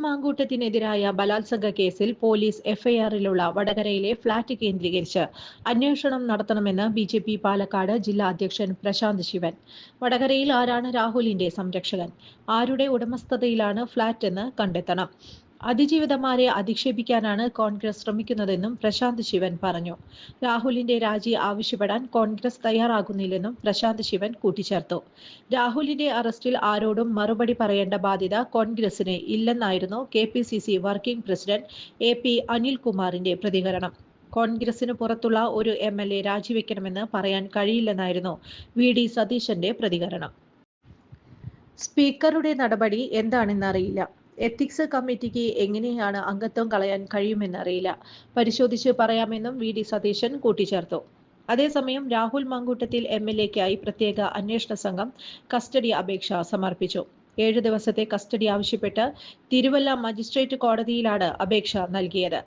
മാങ്കൂട്ടത്തിനെതിരായ ബലാത്സംഗ കേസിൽ പോലീസ് എഫ്ഐആറിലുള്ള വടകരയിലെ ഫ്ളാറ്റ് കേന്ദ്രീകരിച്ച് അന്വേഷണം നടത്തണമെന്ന് ബിജെപി പാലക്കാട് ജില്ലാ അധ്യക്ഷൻ പ്രശാന്ത് ശിവൻ. വടകരയിൽ ആരാണ് രാഹുലിന്റെ സംരക്ഷകൻ? ആരുടെ ഉടമസ്ഥതയിലാണ് ഫ്ളാറ്റ് എന്ന് കണ്ടെത്തണം. അതിജീവിതമാരെ അധിക്ഷേപിക്കാനാണ് കോൺഗ്രസ് ശ്രമിക്കുന്നതെന്നും പ്രശാന്ത് ശിവൻ പറഞ്ഞു. രാഹുലിന്റെ രാജി ആവശ്യപ്പെടാൻ കോൺഗ്രസ് തയ്യാറാകുന്നില്ലെന്നും പ്രശാന്ത് ശിവൻ കൂട്ടിച്ചേർത്തു. രാഹുലിന്റെ അറസ്റ്റിൽ ആരോടും മറുപടി പറയേണ്ട ബാധ്യത കോൺഗ്രസിന് ഇല്ലെന്നായിരുന്നു KPCC വർക്കിംഗ് പ്രസിഡന്റ് AP അനിൽകുമാറിന്റെ പ്രതികരണം. കോൺഗ്രസിന് പുറത്തുള്ള ഒരു MLA രാജിവെക്കണമെന്ന് പറയാൻ കഴിയില്ലെന്നായിരുന്നു VD സതീശന്റെ പ്രതികരണം. സ്പീക്കറുടെ നടപടി എന്താണെന്നറിയില്ല. എത്തിക്സ് കമ്മിറ്റിക്ക് എങ്ങനെയാണ് അംഗത്വം കളയാൻ കഴിയുമെന്നറിയില്ല. പരിശോധിച്ച് പറയാമെന്നും VD സതീശൻ കൂട്ടിച്ചേർത്തു. അതേസമയം രാഹുൽ മാങ്കൂട്ടത്തിൽ MLAയ്ക്കായി പ്രത്യേക അന്വേഷണ സംഘം കസ്റ്റഡി അപേക്ഷ സമർപ്പിച്ചു. 7 ദിവസത്തെ കസ്റ്റഡി ആവശ്യപ്പെട്ട് തിരുവല്ല മജിസ്ട്രേറ്റ് കോടതിയിലാണ് അപേക്ഷ നൽകിയത്.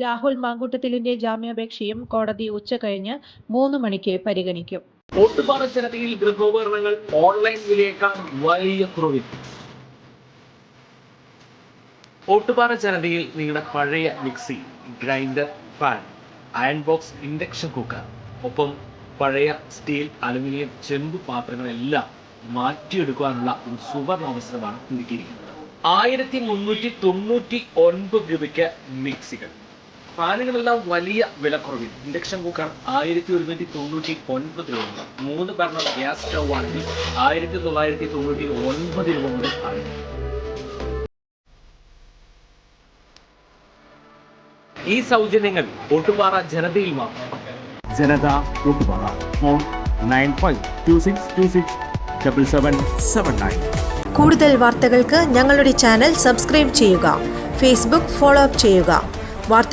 രാഹുൽ മാങ്കൂട്ടത്തിലിന്റെ ജാമ്യാപേക്ഷയും കോടതി ഉച്ചകഴിഞ്ഞ് 3 മണിക്ക് പരിഗണിക്കും. ഓട്ടുപാറ ജനതയിൽ ഗൃഹോപകരണങ്ങൾ ഓൺലൈൻ വിലയേക്കാൾ വലിയ കുറവിൽ. ഓട്ടുപാറ ജനതയിൽ നിങ്ങളുടെ പഴയ mixie, grinder, fan, iron box, induction cooker, ഒപ്പം പഴയ സ്റ്റീൽ, അലുമിനിയം, ചെമ്പ് പാത്രങ്ങളെല്ലാം മാറ്റിയെടുക്കാനുള്ള ഒരു സുവർണ അവസരമാണ് ഒരുക്കിയിരിക്കുന്നത്. 1399 രൂപയ്ക്ക് മിക്സികൾ, ഫാനുകളെല്ലാം വലിയ വിലക്കുറവിൽ. ഇൻഡക്ഷൻ കുക്കർ 1199 രൂപ. 3 ബർണർ ഗ്യാസ് സ്റ്റൗ ആണെങ്കിൽ 1999 രൂപ മുതൽ ആണ്. ഈ സൗജന്യങ്ങൾ ഓട്ടുപാറ ജനതയിൽ മാത്രം. ജനത ഓട്ടുപാറ. ഫോൺ 9526267779. കൂടുതൽ വാർത്തകൾക്ക് ഞങ്ങളുടെ ചാനൽ സബ്സ്ക്രൈബ് ചെയ്യുക. ഫേസ്ബുക്ക് ഫോളോ അപ്പ് ചെയ്യുക.